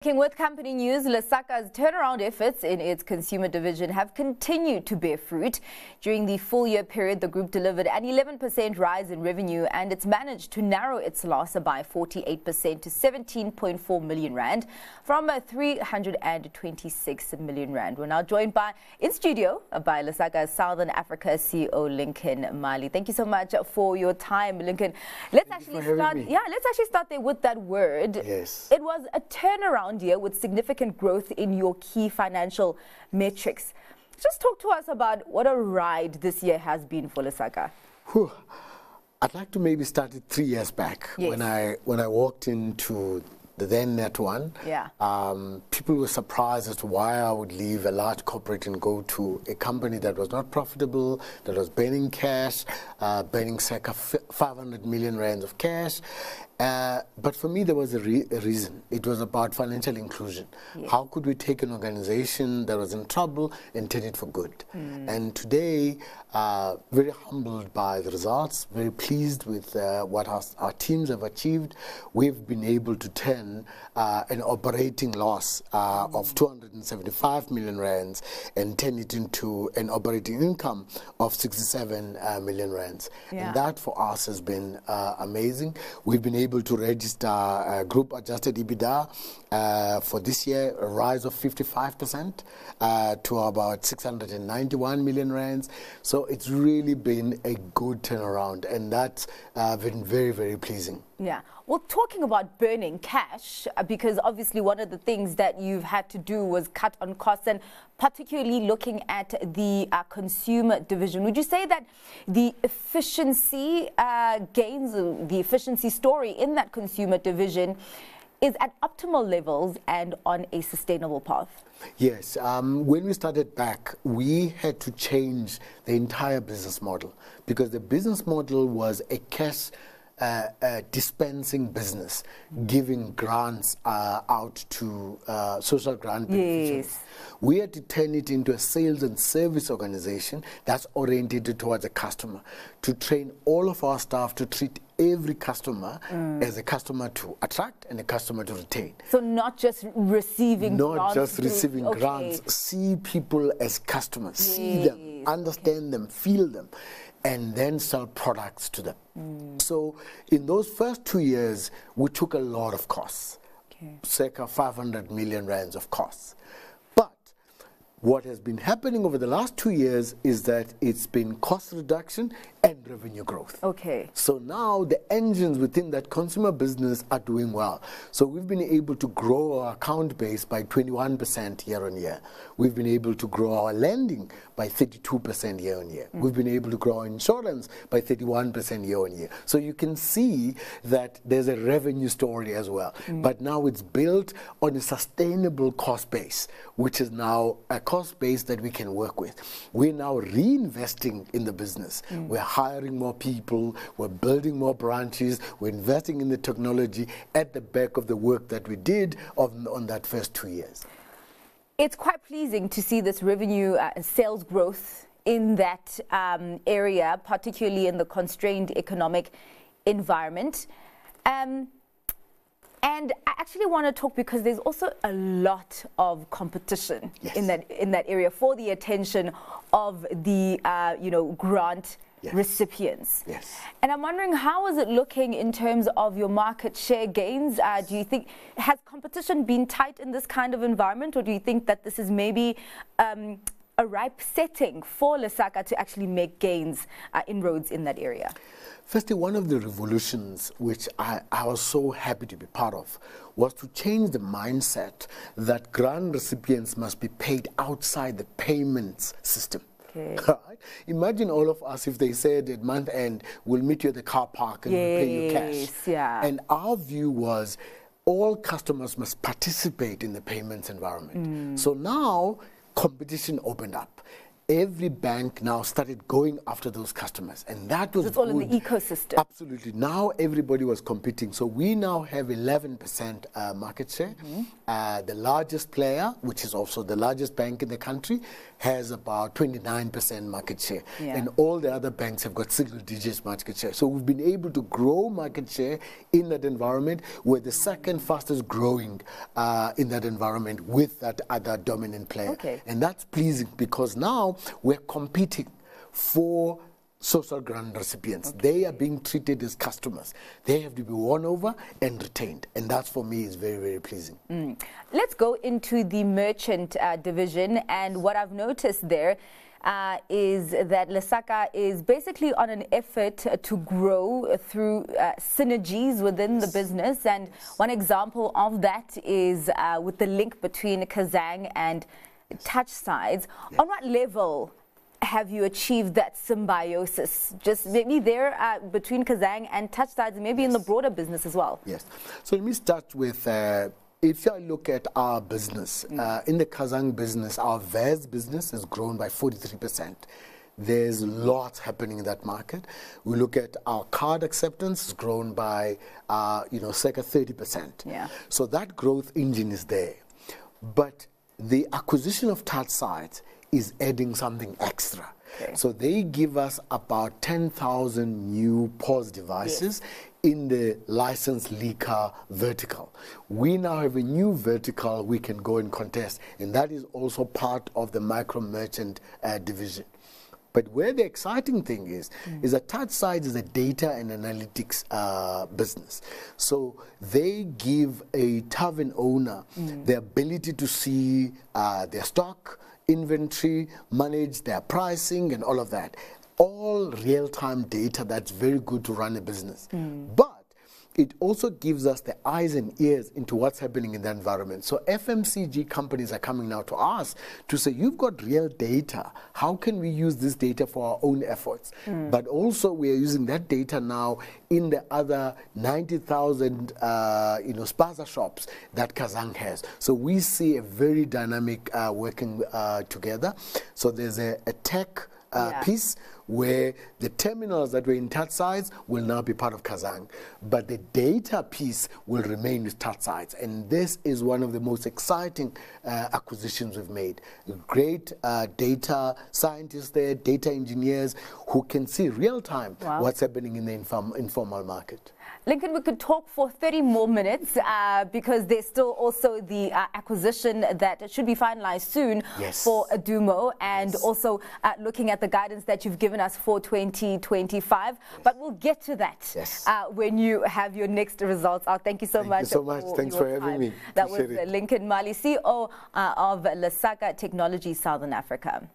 With company news, Lesaka's turnaround efforts in its consumer division have continued to bear fruit. During the full-year period, the group delivered an 11% rise in revenue, and it's managed to narrow its loss by 48% to 17.4 million rand from 326 million rand. We're now joined in studio by Lesaka's Southern Africa CEO Lincoln Mali. Thank you so much for your time, Lincoln. Let's actually start there with that word. Yes. It was a turnaround year with significant growth in your key financial metrics. Just talk to us about what a ride this year has been for Lesaka. I'd like to maybe start it 3 years back. Yes. when I walked into the then Net One. Yeah. People were surprised as to why I would leave a large corporate and go to a company that was not profitable, that was burning cash, burning circa 500 million rands of cash. But for me, there was a reason. It was about financial inclusion. Yes. How could we take an organization that was in trouble and turn it for good? And today, very humbled by the results, very pleased with what our teams have achieved. We've been able to turn an operating loss of 275 million rands and turn it into an operating income of 67 million rands. Yeah. And that for us has been amazing. We've been able to register group adjusted EBITDA for this year, a rise of 55% to about 691 million rands. So it's really been a good turnaround, and that's been very, very pleasing. Yeah. Well, talking about burning cash, because obviously one of the things that you've had to do was cut on costs, and particularly looking at the consumer division. Would you say that the efficiency gains, the efficiency story in that consumer division is at optimal levels and on a sustainable path? Yes. When we started back, we had to change the entire business model, because the business model was a cash dispensing business, giving grants out to social grant beneficiaries. Yes. We had to turn it into a sales and service organization that's oriented towards a customer, to train all of our staff to treat every customer as a customer to attract and a customer to retain. So not just receiving grants. Not just receiving grants. See people as customers. Yes. See them, understand them, feel them, and then sell products to them. So in those first 2 years, we took a lot of costs, circa 500 million rands of costs. But what has been happening over the last 2 years is that it's been cost reduction and revenue growth. Okay. So now the engines within that consumer business are doing well. So we've been able to grow our account base by 21% year on year. We've been able to grow our lending by 32% year on year. We've been able to grow our insurance by 31% year on year. So you can see that there's a revenue story as well. But now it's built on a sustainable cost base, which is now a cost base that we can work with. We're now reinvesting in the business. We're hiring more people, we're building more branches, we're investing in the technology at the back of the work that we did on that first 2 years. It's quite pleasing to see this revenue sales growth in that area, particularly in the constrained economic environment. And I actually want to talk, because there's also a lot of competition. Yes. in that area for the attention of the grant recipients. Yes. And I'm wondering, how is it looking in terms of your market share gains? Do you think, has competition been tight in this kind of environment, or do you think that this is maybe a ripe setting for Lesaka to actually make gains, inroads in that area? Firstly, one of the revolutions which I was so happy to be part of was to change the mindset that grant recipients must be paid outside the payments system. Okay. Right? Imagine all of us if they said at month end, we'll meet you at the car park and we'll pay you cash. Yeah. And our view was all customers must participate in the payments environment. So now competition opened up. every bank now started going after those customers. And that was It's all in the ecosystem. Absolutely. Now everybody was competing. So we now have 11% market share. The largest player, which is also the largest bank in the country, has about 29% market share. And all the other banks have got single digits market share. So we've been able to grow market share in that environment. We're the second fastest growing in that environment with that other dominant player. And that's pleasing because now we're competing for social grant recipients. They are being treated as customers. They have to be won over and retained. And that for me is very, very pleasing. Let's go into the merchant division. And what I've noticed there is that Lesaka is basically on an effort to grow through synergies within the business. And one example of that is with the link between Kazang and Touch Sides. On what level have you achieved that symbiosis? Just maybe there between Kazang and Touch Sides, and maybe in the broader business as well. So let me start with if I look at our business, in the Kazang business, our VAS business has grown by 43%. There's lots happening in that market. We look at our card acceptance has grown by, circa 30%. So that growth engine is there. But the acquisition of Touch Sides is adding something extra. So they give us about 10,000 new POS devices in the licensed LSAK vertical. We now have a new vertical we can go and contest, and that is also part of the micro merchant division. But where the exciting thing is that Touch Sides is a data and analytics business. So they give a tavern owner the ability to see their stock, inventory, manage their pricing and all of that. All real-time data that's very good to run a business. But it also gives us the eyes and ears into what's happening in the environment. So FMCG companies are coming now to us to say, you've got real data. How can we use this data for our own efforts? But also we are using that data now in the other 90,000 spaza shops that Kazang has. So we see a very dynamic working together. So there's a tech piece where the terminals that were in Touch Sides will now be part of Kazang, but the data piece will remain with Touch Sides. And this is one of the most exciting acquisitions we've made. Great data scientists there, data engineers who can see real time what's happening in the informal market. Lincoln, we could talk for 30 more minutes because there's still also the acquisition that should be finalized soon for Adumo, and also looking at the guidance that you've given us for 2025. But we'll get to that when you have your next results out. Thank you so much. Thank you so much. Thanks for having me. That was Lincoln Mali, CEO of Lesaka Technology Southern Africa.